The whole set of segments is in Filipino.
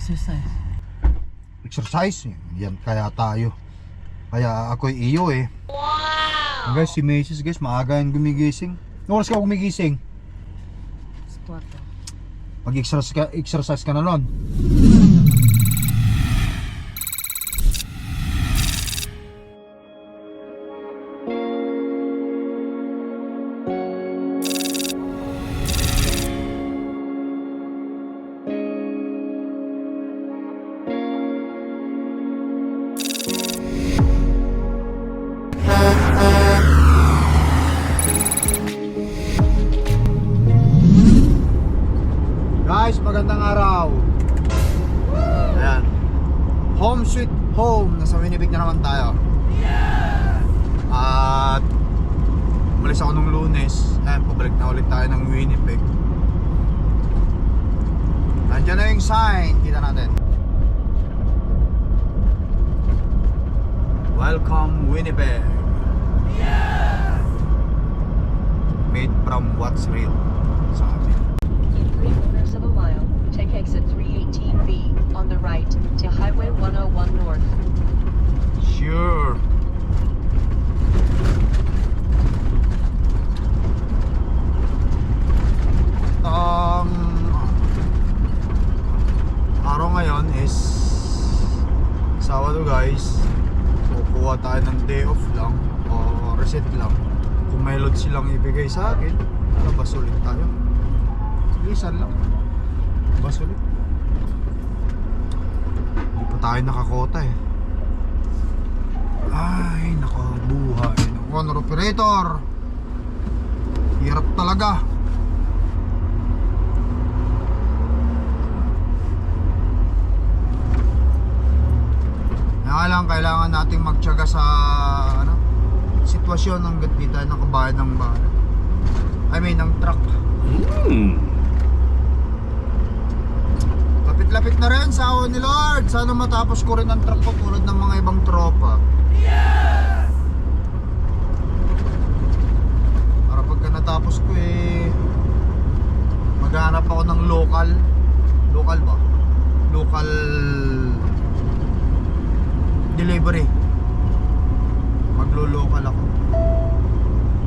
Exercise. Exercise, yan kaya tayo. Kaya ako'y iyo eh. Wow! Guys, si Macy's guys, maaga yung gumigising. Oras ka gumigising? Squat. Mag-exercise ka na nun. Guys, magandang araw. Ayan, home sweet home. Nasa Winnipeg na naman tayo. At umalis ako nung Lunes. Ayan, pabalik na ulit tayo ng Winnipeg. Nandiyan na yung sign. Kita natin. Welcome Winnipeg. Made from what's real. Sa amin. In 3/4 of a mile, take exit 318B on the right to Highway 101 North. Sure. Araw ngayon is Sabado guys. Kukuha tayo ng day off lang o reset lang. Kung may load silang ibigay sa akin, labas ulit tayo. Lisan lang. Labas ulit. Hindi pa tayo nakakota eh. Ay, nakabuhay ng owner operator. Hirap talaga. Kaya lang, kailangan nating magtiyaga sa sitwasyon hanggat di tayo nakabayad ng bahay. I mean, ng truck. Lapit na rin sa awan ni Lord. Sana matapos ko rin ang truck ko tulad ng mga ibang tropa. Para pagka natapos ko maghanap ako ng local delivery. Maglo-local ako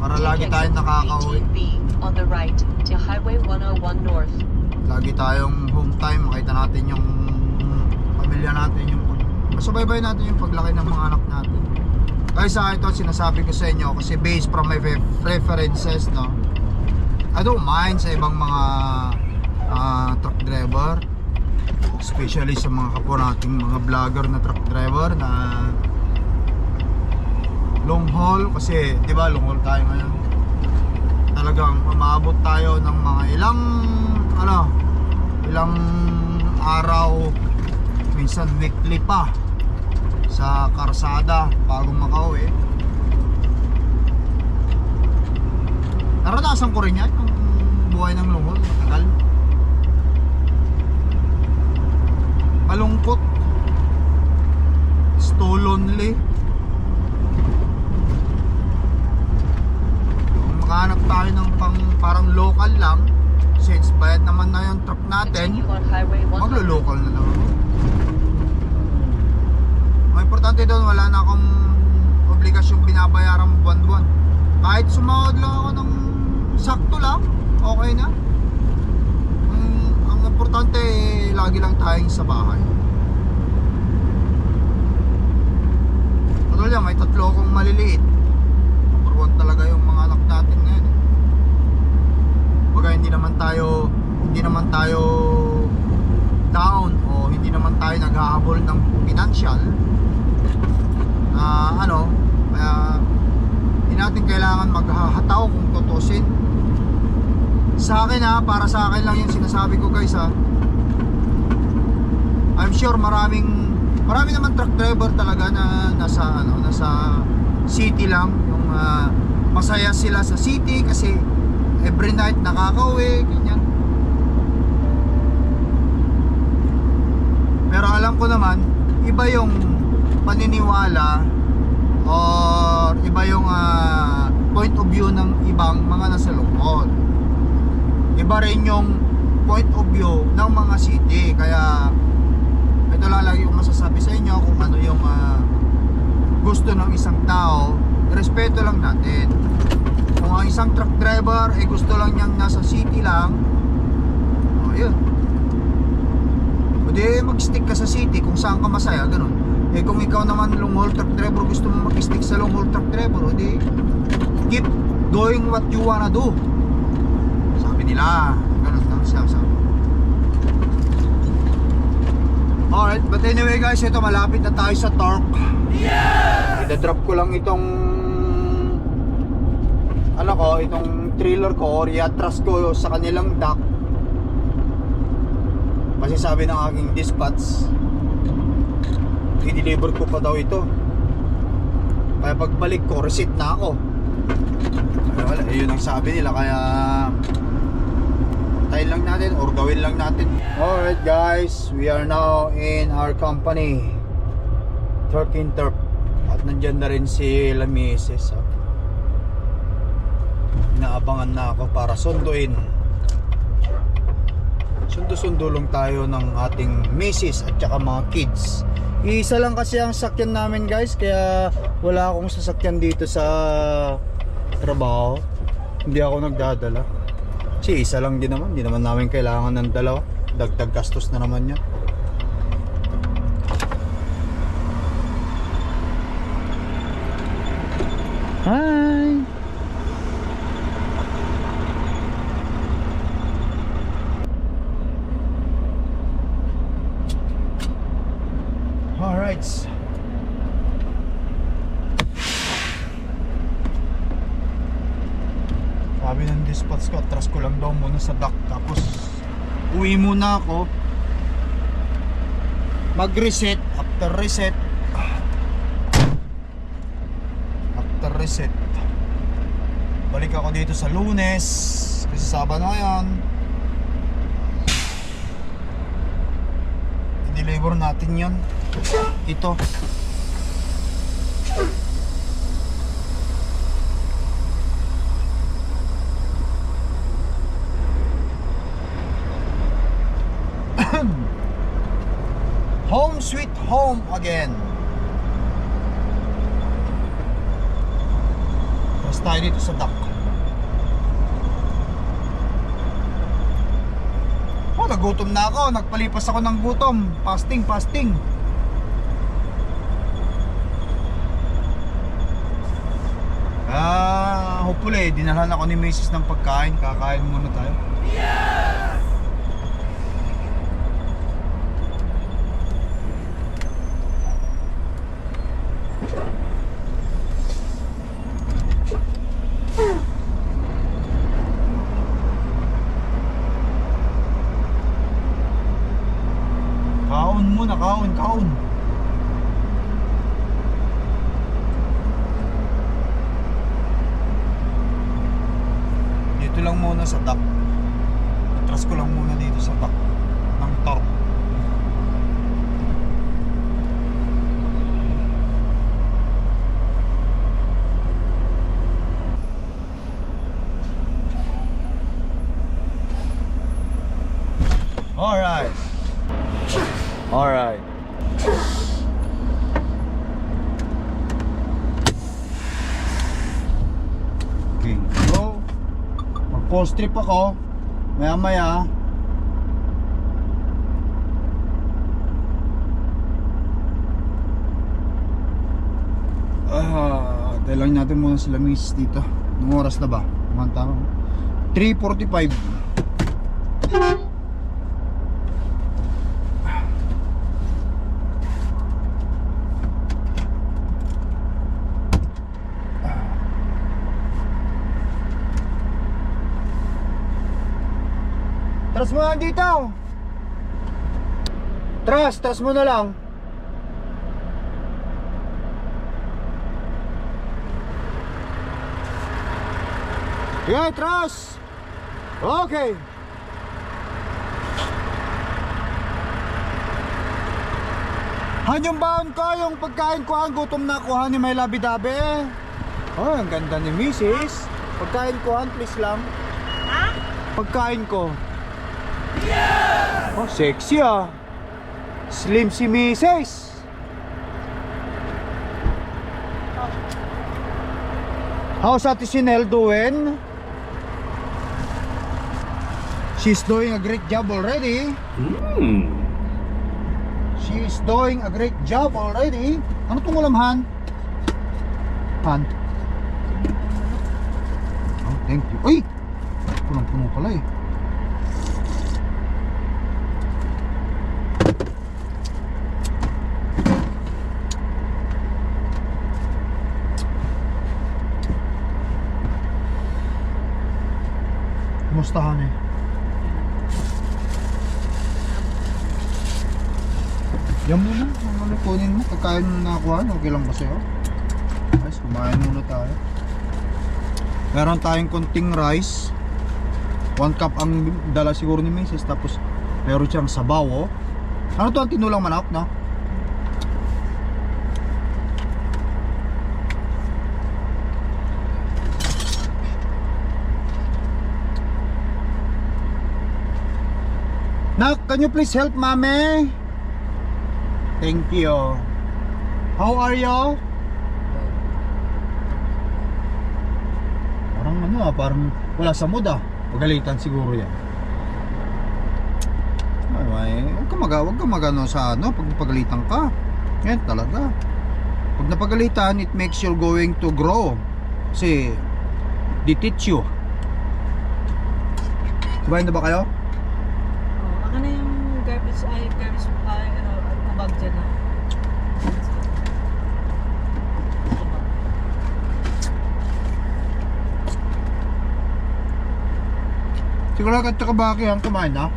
para lagi tayong nakakauwi. 318B on the right to Highway 101 North. Lagi tayong home time, makita natin yung pamilya natin, masubaybay natin yung paglaki ng mga anak natin. Kaya sa ito, sinasabi ko sa inyo kasi based from my preferences, no, I don't mind sa ibang mga truck driver, especially sa mga kapwa nating mga vlogger na truck driver na long haul. Kasi di ba long haul tayo ngayon, talagang umaabot tayo ng mga ilang araw, minsan weekly pa sa karsada bago makauwi. Naranasan ko rin yan, yung buhay ng lungol, matagal, malungkot, so lonely. Kung makahanap tayo ng parang local lang, since bayad naman na yung truck natin, Continue on Highway 100. maglo-local na lang ako. Ang importante doon, wala na akong obligasyong binabayaran buwan-buwan. Kahit sumahod lang ako ng sakto lang, okay na. Ang importante, lagi lang tayong sa bahay. Patuloy yan, may 3 akong maliliit. Number 1 talaga yung mga anak natin ngayon. Baga hindi naman tayo down o hindi naman tayo naghahabol ng financial na kaya hindi natin kailangan maghahataw kung tutusin. Sa akin para sa akin lang yung sinasabi ko guys I'm sure marami naman truck driver talaga na nasa city lang, yung masaya sila sa city kasi every night nakakauwi, ganyan. Pero alam ko naman, iba yung paniniwala or iba yung point of view ng ibang mga nasa lungsod. Iba rin yung point of view ng mga city. Kaya ng isang tao, respeto lang natin. Kung ang isang truck driver ay gusto lang niyang nasa city lang, oh yun, o di mag-stick ka sa city kung saan ka masaya, ganun. Eh kung ikaw naman long haul truck driver, gusto mo mag-stick sa long haul truck driver, o di keep doing what you wanna do. Sabi nila, ganun lang siya sabi. Alright, but anyway guys, ito malapit na tayo sa Torque. Yeah! Ida-drop ko lang itong ano ko, itong trailer ko or i-atras ko sa kanilang dock. Kasi sabi ng aking dispatch, i-deliver ko pa daw ito. Kaya pagbalik ko, receipt na ako. Kaya wala, yun ang sabi nila, kaya tayo lang natin or gawin lang natin. Alright guys, we are now in our company, Turk in Turk. At nandyan na rin si La Mrs. Inaabangan na ako para sunduin. Sundo-sundo lang tayo ng ating Mrs. at saka mga kids. Isa lang kasi ang sakyan namin guys, kaya wala akong sasakyan dito sa trabaho. Hindi ako nagdadala. Kasi isa lang din naman, hindi naman namin kailangan ng dalawa. Dagdag gastos na naman yan. Hi! Alright. Sabi ng dispatch ko, atras ko lang daw muna sa dock, tapos uwi muna ako, mag-reset. After reset balik ako dito sa Lunes kasi Sabado ngayon. I-deliver natin yun. Ito home sweet home again. Tapos tayo dito sa dock. Oh, nagutom na ako. Nagpalipas ako ng gutom. Fasting. Hopefully dinalhan ako ni Mrs. ng pagkain. Kakain muna tayo. Yeah! Kaon muna, kaon. Dito lang muna sa dock. Atras ko lang muna dito sa dock ng Torque. Alright. Okay, so mag-post trip ako maya. Tayo lang natin muna sila miss dito. Anong oras na ba? Mga tao 3:45. Tras mo lang dito. Tras mo na lang. Yeah, tras. Okay. Han yung baon ko, yung pagkain ko, ang gutom na ko, han yung may labi-dabi. Oh, ang ganda ni Mrs. Pagkain ko, han, please lang. Ha? Pagkain ko. Yeah! Oh, sexy ah. Slim si Mrs. How's Ate Sinel doing? She's doing a great job already. She's doing a great job already. Ano itong ulam, Han? Han? Oh, thank you. Uy! Punong-puno pala eh. Kumusta, Han eh? Yan muna, ano kunin mo? Pagkain mo na nakakuha, okay lang ba sa'yo? Guys, kumain muna tayo. Meron tayong konting rice. 1 cup ang dala siguro ni Mrs. Tapos meron siyang sabaw, oh. Ano to, ang tinulang manok, no? Nak, can you please help mommy? Thank you. How are you? Parang ano parang wala sa mood ah. Pagalitan siguro yan. Ay, wag ka magano sa ano pag pagalitan ka. Yan talaga. Pag napagalitan, it makes you going to grow. Kasi they teach you. Kumain na ba kayo? Oh, ako na yung garbage ano, kubag dyan na. Siguro ka takabaki ang kumain na.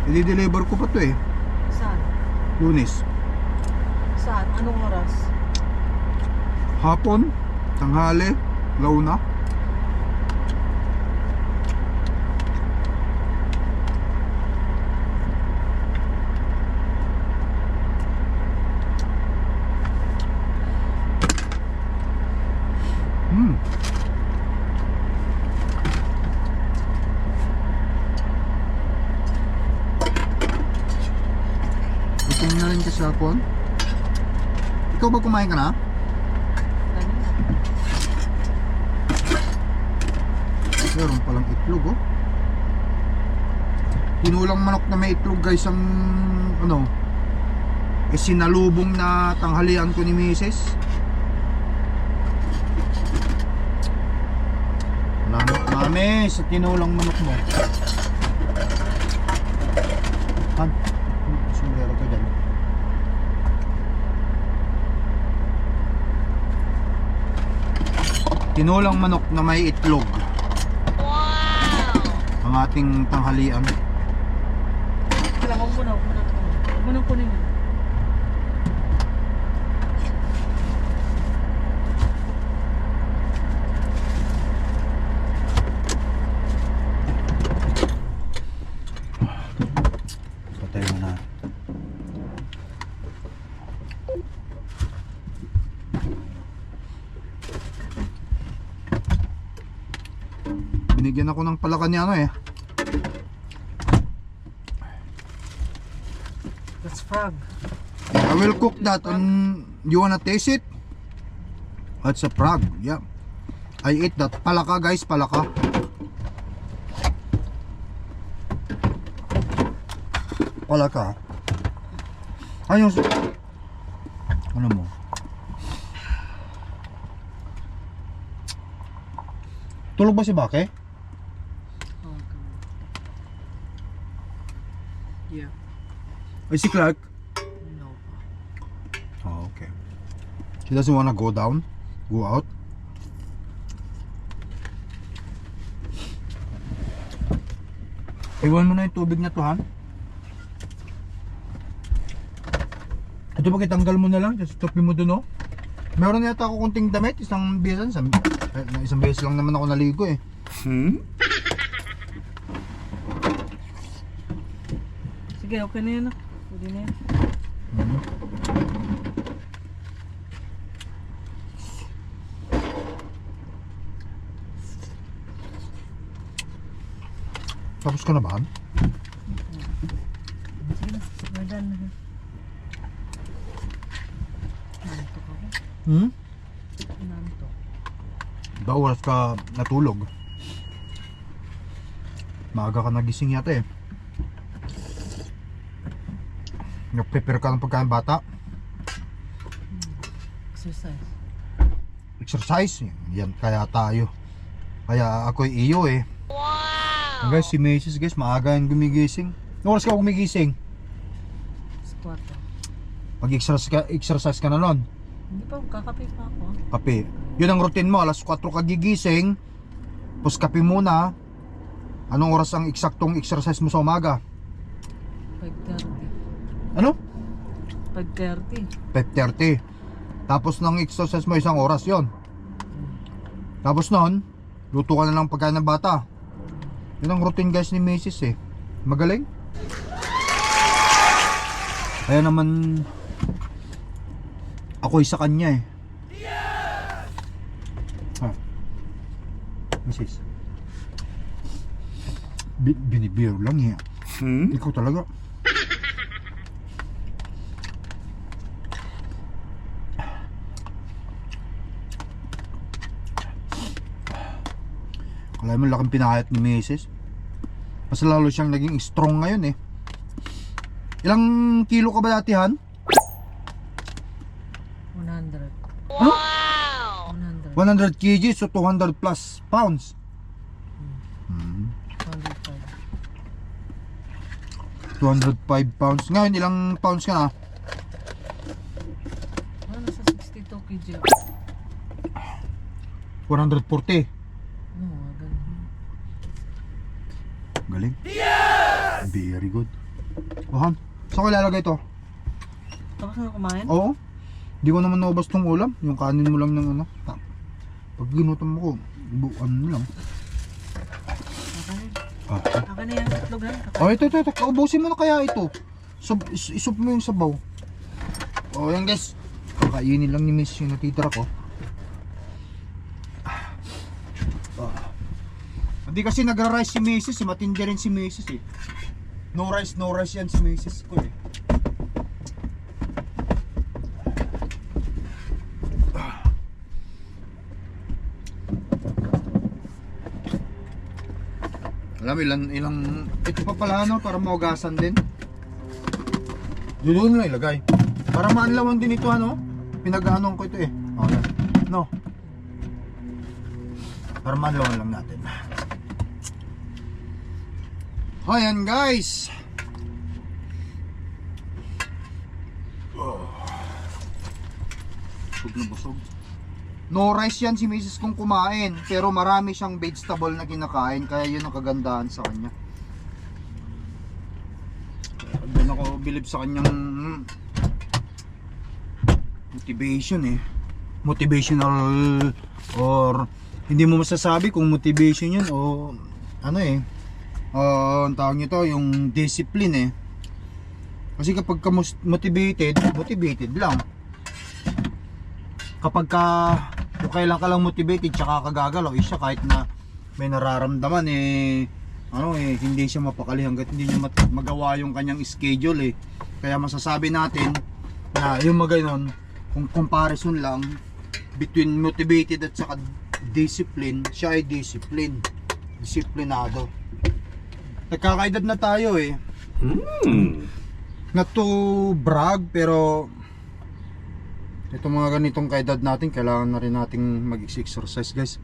I-deliver ko pa to eh. Saan? Lunes. Saan? Anong oras? Hapon, tanghali, launa. Gutom na rin kasi hapon. Ikaw ba kumain ka na? Kanina. Meron palang itlog oh. Tinulang manok na may itlog guys ang ano sinalubong na tanghalian ko ni Mrs. Salamat mami sa tinulang manok mo. Han, sumero ko dyan. Tinulang manok na may itlog. Ang ating tanghalian. Wala, huwag mo nang kunin yun. Patay mo na. Binigyan ako ng palakan ni ano eh. That's frog. I will cook that and you wanna taste it? That's a frog, yeah. I eat that. Palaka guys, palaka. Palaka. Ayun. Ano mo? Tulog ba si Bake? Oh, yeah. Ay si Clark? No. Oh, okay. She doesn't wanna go down? Go out? Iwan mo na yung tubig na to, Han. Ito ba kitanggal mo na lang? Just stopin mo dun, oh. Meron yata ako kunting damit. Isang beses lang naman ako naligo, eh. Sige, okay na yan. Pwede na yan. Tapos ka na ba, Han? Sige na, we're done na. Nantok ako. Nantok. Ba oras ka natulog? Maaga ka nagising yata eh. Nag-prepare ka ng pagkain bata? Exercise. Exercise? Yan kaya tayo. Kaya ako'y iyo eh. Wow! Guys, si Macy's guys, maaga yung gumigising. Anong oras ka gumigising? Squat. Mag-exercise ka na nun. Hindi pa, kakape pa ako. Kape. Yun ang routine mo, alas 4 ka gigising. Tapos kape muna. Anong oras ang eksaktong exercise mo sa umaga? 5:30. Ano? 5:30. 5:30. Tapos ng exercise mo isang oras yon. Tapos nun, luto ka na lang pagkain ng bata. Yun ang routine guys ni Macy's eh. Magaling. Kaya naman ako isa kanya eh. Macy's. Binibiro lang eh. Ikaw talaga. Kala mo laking pinahayat ni Mrs. Mas lalo siyang naging strong ngayon eh. Ilang kilo ka ba dati, Han? 100. Huh? 100. 100 kg, so 200 plus pounds. 205 pounds. Ngayon, ilang pounds ka na? Nasa 62 kg. 440. Ganun. Galing. Very good. Han, saan ko ilalagay ito? Tapos na kumain? Oo. Hindi ko naman naubos tong ulam. Yung kanin mo lang ng ano. Pag ginutom mo ko, ano lang. Akin na yung itlog lang. Oh, ito. Kaubusin mo na kaya ito. Isup mo yung sabaw. Oh, yan guys. Kakainin lang ni Miss yung natitira ko. Hindi kasi nagra-rice si Mrs. eh. Matindi rin si Mrs. eh. No rice yan si Mrs. ko eh. Alam, ilang ito pa pala no, para maugasan din. Doon lang ilagay. Para maanlawan din ito ano. Pinag-aanong ko ito eh. Okay. No. Para maanlawan lang natin. Ayan guys. Busog na busog. No rice yan si Mrs. kong kumain, pero marami siyang vegetable na kinakain, kaya yun ang kagandahan sa kanya. Doon ako bilib sa kanyang motivation eh. Motivational, or hindi mo masasabi kung motivation yun o ano eh. Ang tawag nito yung discipline eh. Kasi kapag ka motivated lang. Kapag ka kailan ka lang motivated tsaka kagagalaw, siya kahit na may nararamdaman eh ano eh, hindi siya mapakali hanggat hindi niya magawa yung kanyang schedule eh. Kaya masasabi natin na yung magayon, kung comparison lang between motivated at saka discipline, siya ay disiplinado. Nagkakaedad na tayo eh. Not to brag, pero itong mga ganitong kaedad natin, kailangan na rin nating mag-exercise guys.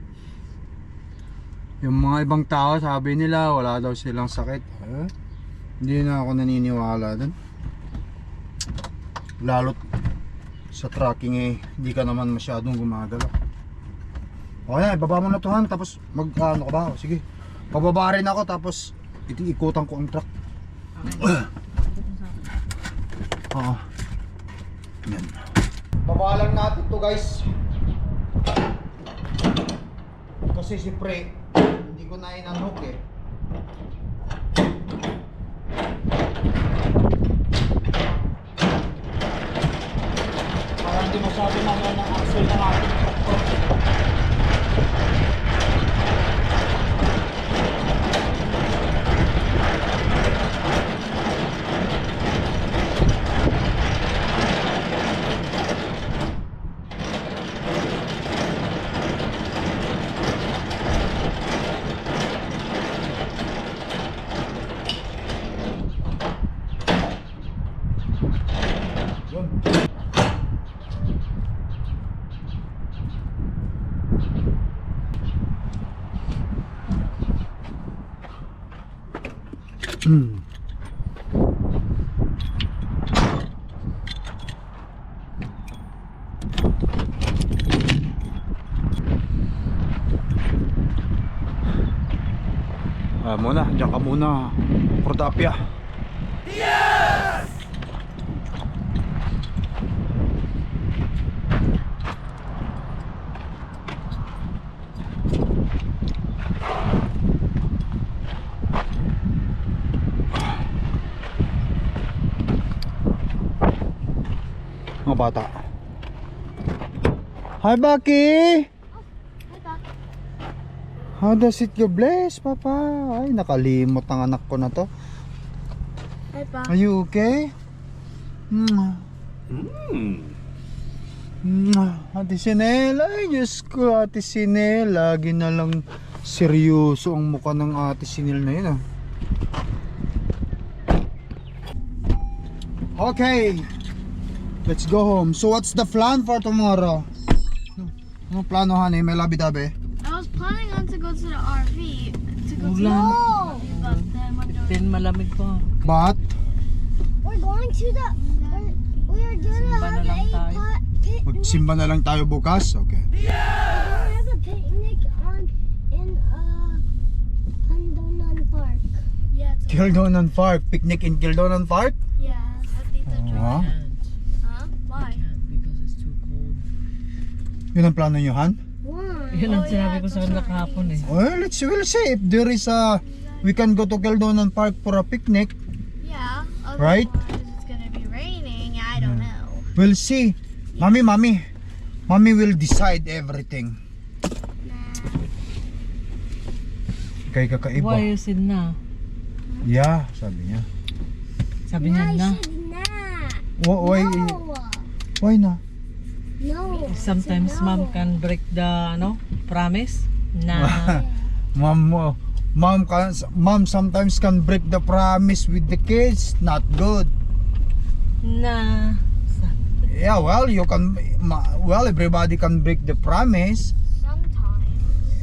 Yung mga ibang tao, sabi nila wala daw silang sakit. Hindi na ako naniniwala dun. Lalo't sa tracking eh, hindi ka naman masyadong gumagalaw. Okay, ibaba mo na to Han, tapos ano ka ba? Sige, pababa rin ako, tapos ikutan ko ang truck. Oo. Yan. Baba lang natin to guys. Kasi siyempre hindi ko na inanhook eh. Para hindi masabi naman ng axle ng ating tractor. Muna, diyan ka muna. Cordapia. Mga bata. Hi, Baki! How does it go? Bless, Papa. Ay, nakalimot ang anak ko na to. Hi, Pa. Are you okay? Ate Sinel, ay Diyos ko, Ate Sinel, lagi na lang seryoso ang mukha ng Ate Sinel na yun, ah. Okay, let's go home. So what's the plan for tomorrow? Ano plano, honey? May labi-dabi? I was planning on to go to the RV to go to Ulan. but then we're doing. Tin malamig po. But, We're going to the. We're gonna Simba na have lang a tayo. picnic. magsimba na lang tayo bukas, okay? We're gonna have a picnic in Handonan Park. Yeah. It's Kildonan Park, picnic in Kildonan Park? yeah. At Tita Joy. Huh? Huh? Why? Because it's too cold. Yun ang plano nyo, Han? Why? Yun ang Oh, sinabi yeah, ko sa kanila kahapon eh. Well, we'll see if there is a, we can go to Kildonan Park for a picnic. Yeah. Right? Otherwise it's gonna be raining. I don't know. We'll see. Mommy will decide everything. Kay kakaiba. Why is it na? Yeah, sabi niya. Sabi niya na. Why, No. why na? No. Sometimes No. mom can break the promise na Mom sometimes can break the promise with the kids. Not good. na Yeah, well, everybody can break the promise. Sometimes.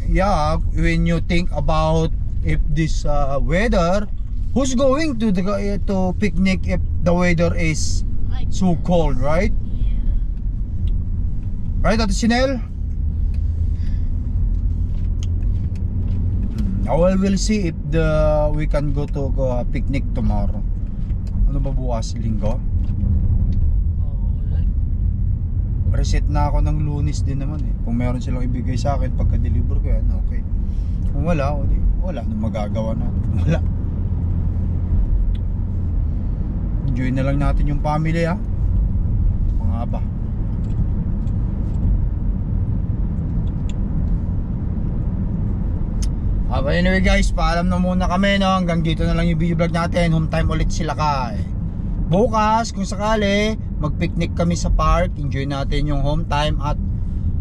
Yeah, when you think about if this weather, who's going to to picnic if the weather is Like. so cold, right? Yeah. Right, Ate Sinel? Well, we'll see if we can go to a picnic tomorrow. Ano ba bukas? Linggo? Reset na ako ng Lunes din naman eh. Kung meron silang ibigay sa akin pagka-deliver ko yan, okay. Kung wala, wala na magagawa na. Wala. Enjoy na lang natin yung family, ha. Mga ba. But anyway guys, paalam na muna kami, no. Hanggang dito na lang yung video vlog natin. Home time ulit sila kay. Bukas, kung sakali, mag-picnic kami sa park. Enjoy natin yung home time. At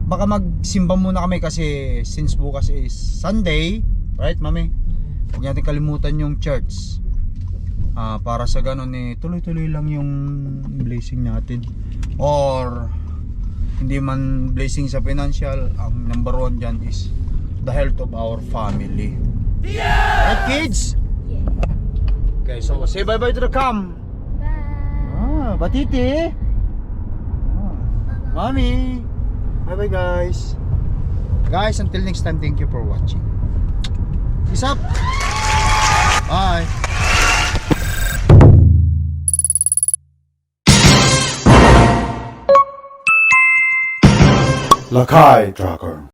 baka magsimba muna kami kasi since bukas is Sunday. Right, Mami? Huwag natin kalimutan yung church. Para sa ganun eh, tuloy-tuloy lang yung blessing natin. Or hindi man blessing sa financial, ang number one dyan is the health of our family. Right, kids? Okay, so say bye-bye to the cam. Batiti. Mommy. Bye-bye, guys. Guys, until next time, thank you for watching. Peace up. Bye. Lakai Tracker.